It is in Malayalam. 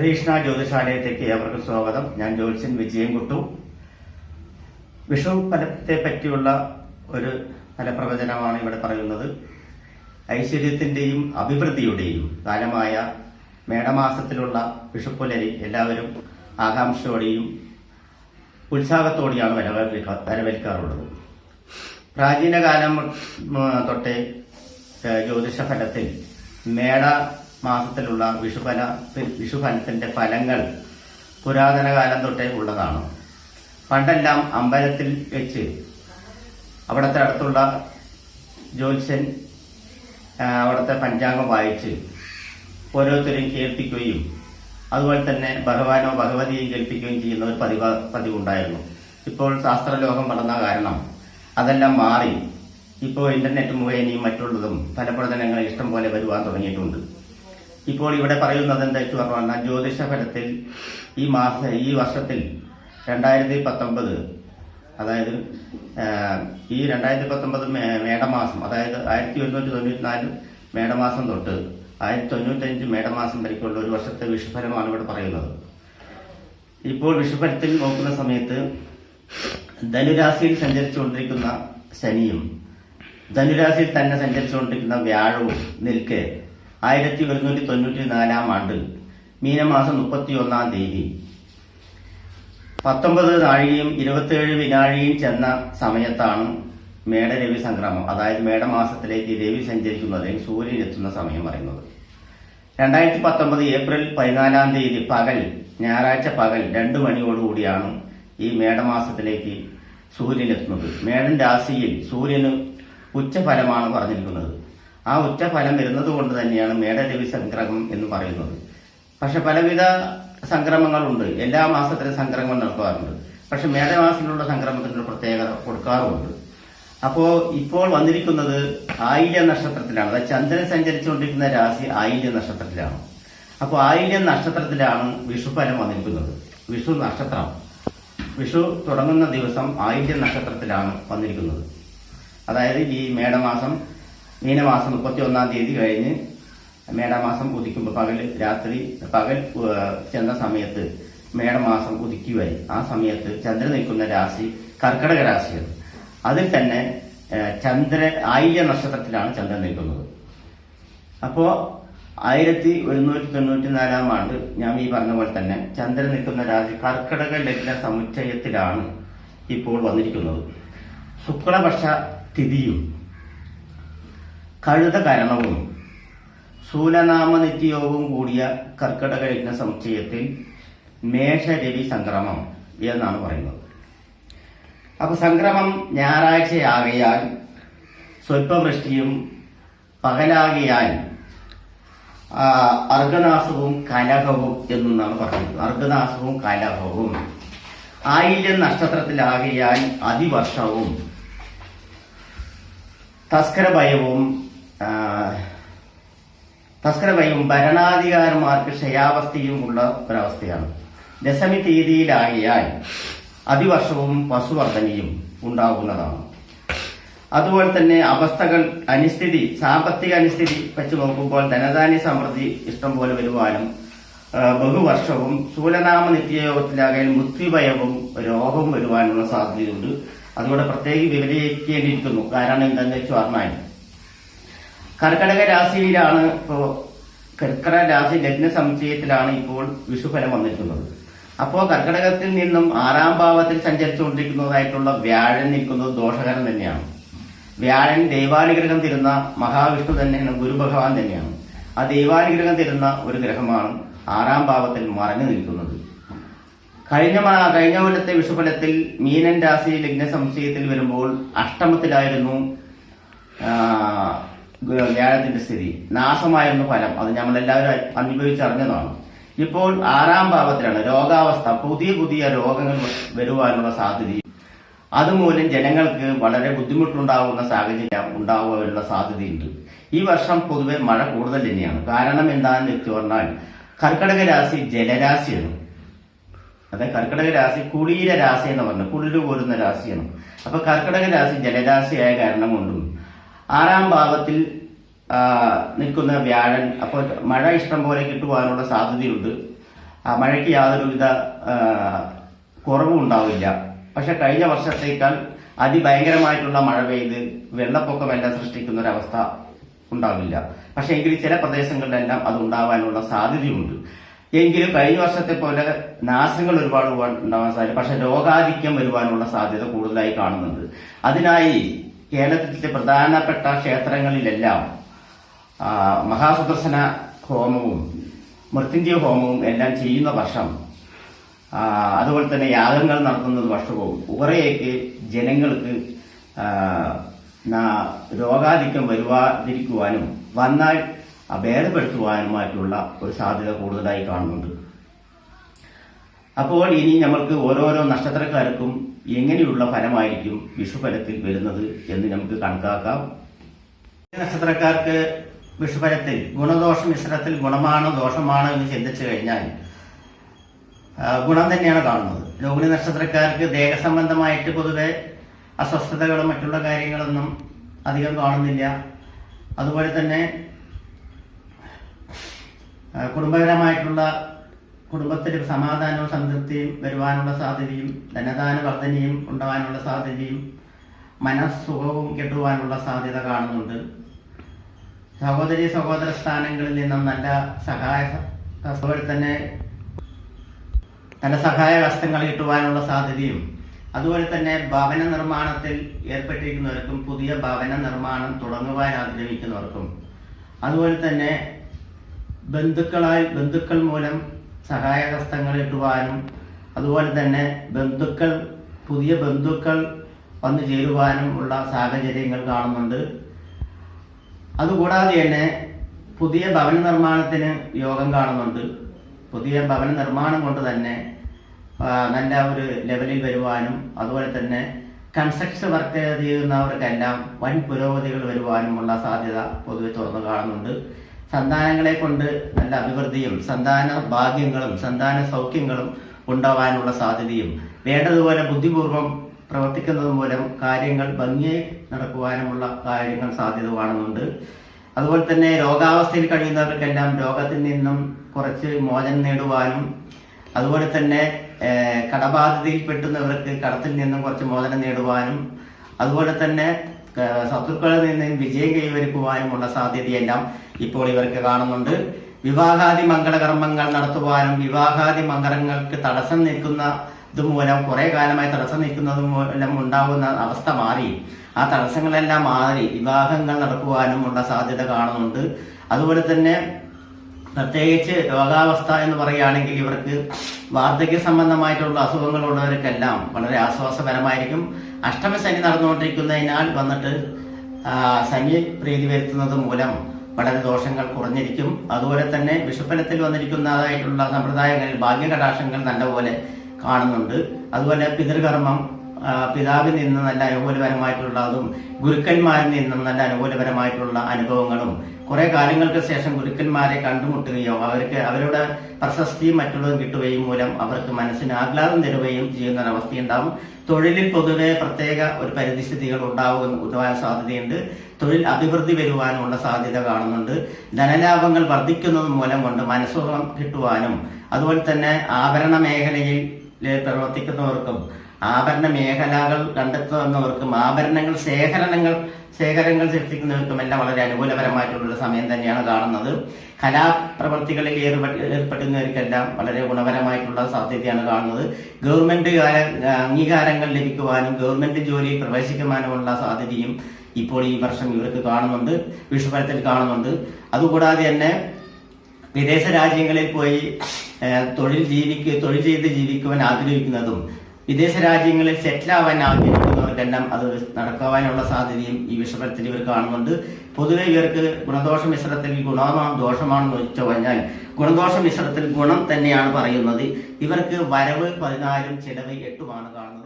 ശ്രീകൃഷ്ണ ജ്യോതിഷാലയത്തേക്ക് ഏവർക്കും സ്വാഗതം. ഞാൻ ജ്യോത്സ്യൻ വിജയൻകുട്ടു. വിഷു ഫലത്തെ പറ്റിയുള്ള ഒരു ഫലപ്രവചനമാണ് ഇവിടെ പറയുന്നത്. ഐശ്വര്യത്തിന്റെയും അഭിവൃദ്ധിയുടെയും കാലമായ മേടമാസത്തിലുള്ള വിഷുപ്പുലരി എല്ലാവരും ആകാംക്ഷയോടെയും ഉത്സാഹത്തോടെയാണ് വരവേൽക്കാറുള്ളത്. പ്രാചീന കാലം തൊട്ടേ ജ്യോതിഷ ഫലത്തിൽ മേട മാസത്തിലുള്ള വിഷുഫലത്തിന്റെ ഫലങ്ങൾ പുരാതന കാലം തൊട്ടേ ഉള്ളതാണ്. പണ്ടെല്ലാം അമ്പലത്തിൽ വെച്ച് അവിടുത്തെ അടുത്തുള്ള ജ്യോത്സ്യൻ അവിടുത്തെ പഞ്ചാംഗം വായിച്ച് ഓരോരുത്തരെയും കേൾപ്പിക്കുകയും അതുപോലെ തന്നെ ഭഗവാനോ ഭഗവതിയെയും കേൾപ്പിക്കുകയും ചെയ്യുന്ന ഒരു പതിവുണ്ടായിരുന്നു. ഇപ്പോൾ ശാസ്ത്രലോകം വളർന്ന കാരണം അതെല്ലാം മാറി ഇപ്പോൾ ഇന്റർനെറ്റ് മുഖേനയും മറ്റുള്ളതും ഫലപ്രവചനങ്ങൾ ഇഷ്ടം പോലെ വരുവാൻ തുടങ്ങിയിട്ടുണ്ട്. ഇപ്പോൾ ഇവിടെ പറയുന്നത് എന്താ വെച്ച് പറഞ്ഞാൽ ജ്യോതിഷ ഫലത്തിൽ ഈ വർഷത്തിൽ 2019 അതായത് ഈ 2019 മേടമാസം, അതായത് 1194 മേടമാസം തൊട്ട് 1095 മേടമാസം വരയ്ക്കുള്ള ഒരു വർഷത്തെ വിഷുഫലമാണ് ഇവിടെ പറയുന്നത്. ഇപ്പോൾ വിഷുഫലത്തിൽ നോക്കുന്ന സമയത്ത് ധനുരാശിയിൽ സഞ്ചരിച്ചുകൊണ്ടിരിക്കുന്ന ശനിയും ധനുരാശിയിൽ തന്നെ സഞ്ചരിച്ചുകൊണ്ടിരിക്കുന്ന വ്യാഴവും നിൽക്കെ 1194 ആണ്ട് മീനമാസം 31 തീയതി 19 നാഴികയും 27 വിനാഴികയും ചെന്ന സമയത്താണ് മേടരവി സംക്രമം, അതായത് മേടമാസത്തിലേക്ക് രവി സഞ്ചരിക്കുന്നത്, സൂര്യൻ എത്തുന്ന സമയം പറയുന്നത്. 2019 ഏപ്രിൽ 14 തീയതി പകൽ, ഞായറാഴ്ച പകൽ 2 മണിയോടുകൂടിയാണ് ഈ മേടമാസത്തിലേക്ക് സൂര്യൻ എത്തുന്നത്. മേടൻ രാശിയിൽ സൂര്യന് ഉച്ചഫലമാണ് പറഞ്ഞിരിക്കുന്നത്. ആ ഉച്ചഫലം വരുന്നത് കൊണ്ട് തന്നെയാണ് മേടരവി സംക്രമം എന്ന് പറയുന്നത്. പക്ഷെ പലവിധ സംക്രമങ്ങളുണ്ട്. എല്ലാ മാസത്തിലും സംക്രമം നടത്താറുണ്ട്. പക്ഷെ മേടമാസത്തിലുള്ള സംക്രമത്തിനുള്ള പ്രത്യേകത കൊടുക്കാറുമുണ്ട്. അപ്പോ ഇപ്പോൾ വന്നിരിക്കുന്നത് ആയില്യ നക്ഷത്രത്തിലാണ്. അതായത് ചന്ദ്രൻ സഞ്ചരിച്ചുകൊണ്ടിരിക്കുന്ന രാശി ആയില്യ നക്ഷത്രത്തിലാണ്. അപ്പോൾ ആയില്യ നക്ഷത്രത്തിലാണ് വിഷുഫലം വന്നിരിക്കുന്നത്. വിഷു നക്ഷത്രം, വിഷു തുടങ്ങുന്ന ദിവസം ആയില്യ നക്ഷത്രത്തിലാണ് വന്നിരിക്കുന്നത്. അതായത് ഈ മീനമാസം 31 തീയതി കഴിഞ്ഞ് മേടമാസം ഉദിക്കുമ്പോൾ പകൽ ചെന്ന സമയത്ത് മേടമാസം ഉദിക്കുവായി. ആ സമയത്ത് ചന്ദ്രൻ നിൽക്കുന്ന രാശി കർക്കടക രാശിയാണ്. അതിൽ തന്നെ ആയില്യ നക്ഷത്രത്തിലാണ് ചന്ദ്രൻ നിൽക്കുന്നത്. അപ്പോ 1194 ആണ്ട് ഞാൻ ഈ പറഞ്ഞ പോലെ തന്നെ ചന്ദ്രൻ നിൽക്കുന്ന രാശി കർക്കടക ലഗ്ന സമുച്ചയത്തിലാണ് ഇപ്പോൾ വന്നിരിക്കുന്നത്. ശുക്ലപക്ഷ തിഥിയും കഴുതകരണവും ശൂലനാമനിത്യയോഗവും കൂടിയ കർക്കടക ലഗ്ന സമുച്ചയത്തിൽ മേഷരവി സംക്രമം എന്നാണ് പറയുന്നത്. അപ്പൊ സംക്രമം ഞായറാഴ്ചയാകയാൽ സ്വൽപ്പവൃഷ്ടിയും പകലാകിയാൽ അർഘനാശവും കലഹവും എന്നാണ് പറയുന്നത്. അർഘനാശവും കലഹവും. ആയില്യം നക്ഷത്രത്തിലാകിയാൽ അതിവർഷവും തസ്കരഭയവും ഭരണാധികാരിമാർക്ക് ക്ഷയാവസ്ഥയും ഉള്ള ഒരവസ്ഥയാണ്. ദശമി തീയതിയിലാകിയാൽ അതിവർഷവും പശുവർദ്ധനയും ഉണ്ടാകുന്നതാണ്. അതുപോലെ തന്നെ സാമ്പത്തിക അനിസ്ഥിതി വെച്ച് നോക്കുമ്പോൾ ധനധാന്യ സമൃദ്ധി ഇഷ്ടം പോലെ വരുവാനും ബഹുവർഷവും ശൂലനാമ നിത്യയോഗത്തിലാകയാൽ മൃത്യുഭയവും രോഗവും വരുവാനുള്ള സാധ്യതയുണ്ട്. അതുകൊണ്ട് പ്രത്യേകം വിവരിക്കേണ്ടിയിരിക്കുന്നു. കാരണം എന്താണെന്ന് വെച്ച് പറഞ്ഞാൽ കർക്കടക രാശിയിലാണ് കർക്കടക രാശി ലഗ്ന സമുച്ചയത്തിലാണ് ഇപ്പോൾ വിഷുഫലം വന്നിരിക്കുന്നത്. അപ്പോൾ കർക്കടകത്തിൽ നിന്നും 6ാം ഭാവത്തിൽ സഞ്ചരിച്ചുകൊണ്ടിരിക്കുന്നതായിട്ടുള്ള വ്യാഴൻ നിൽക്കുന്നത് ദോഷകരം തന്നെയാണ്. വ്യാഴൻ ദൈവാനുഗ്രഹം തരുന്ന മഹാവിഷ്ണു തന്നെയാണ്, ഗുരു ഭഗവാൻ തന്നെയാണ്. ആ ദൈവാനുഗ്രഹം തരുന്ന ഒരു ഗ്രഹമാണ് 6ാം ഭാവത്തിൽ മറഞ്ഞു നിൽക്കുന്നത്. കഴിഞ്ഞ കൊല്ലത്തെ വിഷുഫലത്തിൽ മീനൻ രാശി ലഗ്ന സമുച്ചയത്തിൽ വരുമ്പോൾ അഷ്ടമത്തിലായിരുന്നു വ്യാഴത്തിന്റെ സ്ഥിതി. നാശമായിരുന്നു ഫലം. അത് നമ്മളെല്ലാവരും അനുഭവിച്ചറിഞ്ഞതാണ്. ഇപ്പോൾ 6ാം ഭാവത്തിലാണ്. രോഗാവസ്ഥ, പുതിയ രോഗങ്ങൾ വരുവാനുള്ള സാധ്യതയും അതുമൂലം ജനങ്ങൾക്ക് വളരെ ബുദ്ധിമുട്ടുണ്ടാകുന്ന സാഹചര്യം ഉണ്ടാകാനുള്ള സാധ്യതയുണ്ട്. ഈ വർഷം പൊതുവെ മഴ കൂടുതൽ തന്നെയാണ്. കാരണം എന്താണെന്ന് വെച്ച് പറഞ്ഞാൽ കർക്കടക രാശി ജലരാശിയാണ്. അതായത് കർക്കടക രാശി കുളീര രാശി എന്ന് പറഞ്ഞു, കുളിര് പോരുന്ന രാശിയാണ്. അപ്പൊ കർക്കടക രാശി ജലരാശിയായ കാരണം കൊണ്ടും 6ാം ഭാവത്തിൽ നിൽക്കുന്ന വ്യാഴൻ, അപ്പോൾ മഴ ഇഷ്ടം പോലെ കിട്ടുവാനുള്ള സാധ്യതയുണ്ട്. മഴയ്ക്ക് യാതൊരുവിധ കുറവും ഉണ്ടാവില്ല. പക്ഷെ കഴിഞ്ഞ വർഷത്തേക്കാൾ അതിഭയങ്കരമായിട്ടുള്ള മഴ പെയ്ത് വെള്ളപ്പൊക്കമെല്ലാം സൃഷ്ടിക്കുന്ന ഒരവസ്ഥ ഉണ്ടാവില്ല. പക്ഷെ എങ്കിലും ചില പ്രദേശങ്ങളിലെല്ലാം അത് ഉണ്ടാവാനുള്ള സാധ്യതയുണ്ട്. എങ്കിലും കഴിഞ്ഞ വർഷത്തെ പോലെ നാശങ്ങൾ ഒരുപാട് ഉണ്ടാവാൻ സാധ്യത, പക്ഷെ രോഗാധിക്യം വരുവാനുള്ള സാധ്യത കൂടുതലായി കാണുന്നുണ്ട്. അതിനായി കേരളത്തിലെ പ്രധാനപ്പെട്ട ക്ഷേത്രങ്ങളിലെല്ലാം മഹാസുദർശന ഹോമവും മൃത്യുഞ്ജയ ഹോമവും എല്ലാം ചെയ്യുന്ന വർഷം, അതുപോലെ തന്നെ യാഗങ്ങൾ നടത്തുന്നത് വർഷവും കുറേയൊക്കെ ജനങ്ങൾക്ക് രോഗാധിക്യം വരുവാതിരിക്കുവാനും വന്നാൽ ഭേദപ്പെടുത്തുവാനുമായിട്ടുള്ള ഒരു സാധ്യത കൂടുതലായി കാണുന്നുണ്ട്. അപ്പോൾ ഇനി നമ്മൾക്ക് ഓരോരോ നക്ഷത്രക്കാർക്കും എങ്ങനെയുള്ള ഫലമായിരിക്കും വിഷുഫലത്തിൽ വരുന്നത് എന്ന് നമുക്ക് കണക്കാക്കാം. നക്ഷത്രക്കാർക്ക് വിഷുഫലത്തിൽ ഗുണദോഷ മിശ്രത്തിൽ ഗുണമാണോ ദോഷമാണോ എന്ന് ചിന്തിച്ചു കഴിഞ്ഞാൽ ഗുണം തന്നെയാണ് കാണുന്നത്. രോഹിണി നക്ഷത്രക്കാർക്ക് ദേഹസംബന്ധമായിട്ട് പൊതുവെ അസ്വസ്ഥതകളും മറ്റുള്ള കാര്യങ്ങളൊന്നും അധികം കാണുന്നില്ല. അതുപോലെ തന്നെ കുടുംബപരമായിട്ടുള്ള കുടുംബത്തിൽ സമാധാനവും സംതൃപ്തിയും വരുവാനുള്ള സാധ്യതയും ധനദാന വർധനയും ഉണ്ടാവാനുള്ള സാധ്യതയും മനസ്സുഖവും കിട്ടുവാനുള്ള സാധ്യത കാണുന്നുണ്ട്. സഹോദരി സഹോദര സ്ഥാനങ്ങളിൽ നിന്നും നല്ല അതുപോലെ തന്നെ നല്ല സഹായ ഹസ്തങ്ങൾ കിട്ടുവാനുള്ള സാധ്യതയും, അതുപോലെ തന്നെ ഭവന നിർമ്മാണത്തിൽ ഏർപ്പെട്ടിരിക്കുന്നവർക്കും പുതിയ ഭവന നിർമ്മാണം തുടങ്ങുവാൻ ആഗ്രഹിക്കുന്നവർക്കും, അതുപോലെ തന്നെ ബന്ധുക്കൾ മൂലം സഹായ ഹസ്തങ്ങൾ കിട്ടുവാനും, അതുപോലെ തന്നെ പുതിയ ബന്ധുക്കൾ വന്നു ചേരുവാനും ഉള്ള സാഹചര്യങ്ങൾ കാണുന്നുണ്ട്. അതുകൂടാതെ തന്നെ പുതിയ ഭവന നിർമ്മാണത്തിന് യോഗം കാണുന്നുണ്ട്. പുതിയ ഭവന നിർമ്മാണം കൊണ്ട് തന്നെ നല്ല ഒരു ലെവലിൽ വരുവാനും, അതുപോലെ തന്നെ കൺസ്ട്രക്ഷൻ വർക്ക് ചെയ്യുന്നവർക്കെല്ലാം വൻ പുരോഗതികൾ വരുവാനുമുള്ള സാധ്യത പൊതുവെ തുറന്നു കാണുന്നുണ്ട്. സന്താനങ്ങളെ കൊണ്ട് നല്ല അഭിവൃദ്ധിയും സന്താന ഭാഗ്യങ്ങളും സന്താന സൗഖ്യങ്ങളും ഉണ്ടാവാനുള്ള സാധ്യതയും, വേണ്ടതുപോലെ ബുദ്ധിപൂർവം പ്രവർത്തിക്കുന്നത് മൂലം കാര്യങ്ങൾ ഭംഗിയായി നടക്കുവാനുമുള്ള കാര്യങ്ങൾ സാധ്യത കാണുന്നുണ്ട്. അതുപോലെ തന്നെ രോഗാവസ്ഥയിൽ കഴിയുന്നവർക്കെല്ലാം രോഗത്തിൽ നിന്നും കുറച്ച് മോചനം നേടുവാനും, അതുപോലെ തന്നെ കടബാധിതയിൽ പെട്ടുന്നവർക്ക് കടത്തിൽ നിന്നും കുറച്ച് മോചനം നേടുവാനും, അതുപോലെ തന്നെ ശത്രുക്കളിൽ നിന്നും വിജയം കൈവരിക്കുവാനുമുള്ള സാധ്യതയെല്ലാം ഇപ്പോൾ ഇവർക്ക് കാണുന്നുണ്ട്. വിവാഹാദി മംഗളകർമ്മങ്ങൾ നടത്തുവാനും വിവാഹാദി മംഗളങ്ങൾക്ക് തടസ്സം നിൽക്കുന്നത് മൂലം കുറെ കാലമായി തടസ്സം നിൽക്കുന്നത് മൂലം ഉണ്ടാകുന്ന അവസ്ഥ മാറി ആ തടസ്സങ്ങളെല്ലാം മാറി വിവാഹങ്ങൾ നടക്കുവാനുമുള്ള സാധ്യത കാണുന്നുണ്ട്. അതുപോലെ തന്നെ പ്രത്യേകിച്ച് രോഗാവസ്ഥ എന്ന് പറയുകയാണെങ്കിൽ ഇവർക്ക് വാർദ്ധക്യ സംബന്ധമായിട്ടുള്ള അസുഖങ്ങളുള്ളവർക്കെല്ലാം വളരെ ആശ്വാസപരമായിരിക്കും. അഷ്ടമശനി നടന്നുകൊണ്ടിരിക്കുന്നതിനാൽ വന്നിട്ട് ശനി പ്രീതി വരുത്തുന്നത് മൂലം വളരെ ദോഷങ്ങൾ കുറഞ്ഞിരിക്കും. അതുപോലെ തന്നെ വിഷുഫലത്തിൽ വന്നിരിക്കുന്നതായിട്ടുള്ള സമ്പ്രദായങ്ങളിൽ ഭാഗ്യകടാക്ഷങ്ങൾ നല്ലപോലെ കാണുന്നുണ്ട്. അതുപോലെ പിതൃകർമ്മം, പിതാവിൽ നിന്ന് നല്ല അനുകൂലപരമായിട്ടുള്ളതും ഗുരുക്കന്മാരിൽ നിന്നും നല്ല അനുകൂലപരമായിട്ടുള്ള അനുഭവങ്ങളും, കുറെ കാലങ്ങൾക്ക് ശേഷം ഗുരുക്കന്മാരെ കണ്ടുമുട്ടുകയോ അവരുടെ പ്രശസ്തിയും മറ്റുള്ളതും കിട്ടുകയും മൂലം അവർക്ക് മനസ്സിന് ആഹ്ലാദം തരുകയും ചെയ്യുന്ന ഒരവസ്ഥയുണ്ടാവും. തൊഴിലിൽ പൊതുവെ പ്രത്യേക ഒരു പരിസ്ഥിതികൾ ഉണ്ടാവാൻ സാധ്യതയുണ്ട്. തൊഴിൽ അഭിവൃദ്ധി വരുവാനുള്ള സാധ്യത കാണുന്നുണ്ട്. ധനലാഭങ്ങൾ വർദ്ധിക്കുന്നത് മൂലം കൊണ്ട് മനസ്സുഖം കിട്ടുവാനും, അതുപോലെ തന്നെ ആഭരണ മേഖലയിൽ പ്രവർത്തിക്കുന്നവർക്കും ആഭരണ മേഖലകൾ കണ്ടെത്തുന്നവർക്കും ആഭരണങ്ങൾ ശേഖരങ്ങൾ സൃഷ്ടിക്കുന്നവർക്കും എല്ലാം വളരെ അനുകൂലപരമായിട്ടുള്ള സമയം തന്നെയാണ് കാണുന്നത്. കലാപ്രവർത്തികളിൽ ഏർപ്പെടുന്നവർക്കെല്ലാം വളരെ ഗുണപരമായിട്ടുള്ള സാധ്യതയാണ് കാണുന്നത്. ഗവൺമെന്റ് അംഗീകാരങ്ങൾ ലഭിക്കുവാനും ഗവൺമെന്റ് ജോലിയിൽ പ്രവേശിക്കുവാനുമുള്ള സാധ്യതയും ഇപ്പോൾ ഈ വർഷം ഇവർക്ക് കാണുന്നുണ്ട്, വിഷുഫലത്തിൽ കാണുന്നുണ്ട്. അതുകൂടാതെ തന്നെ വിദേശ രാജ്യങ്ങളിൽ പോയി തൊഴിൽ ചെയ്ത് ജീവിക്കുവാൻ ആഗ്രഹിക്കുന്നതും വിദേശ രാജ്യങ്ങളിൽ സെറ്റിലാവാൻ ആഗ്രഹിക്കുന്നവർക്കെല്ലാം അത് നടക്കുവാനുള്ള സാധ്യതയും ഈ വിഷുഫലത്തിൽ ഇവർ കാണുന്നുണ്ട്. പൊതുവെ ഇവർക്ക് ഗുണദോഷ മിശ്രത്തിൽ ഗുണമാണോ ദോഷമാണെന്ന് ചോദിച്ചു കഴിഞ്ഞാൽ ഗുണദോഷ മിശ്രത്തിൽ ഗുണം തന്നെയാണ് പറയുന്നത്. ഇവർക്ക് വരവ് 14 ചിലവ് 8 കാണുന്നത്.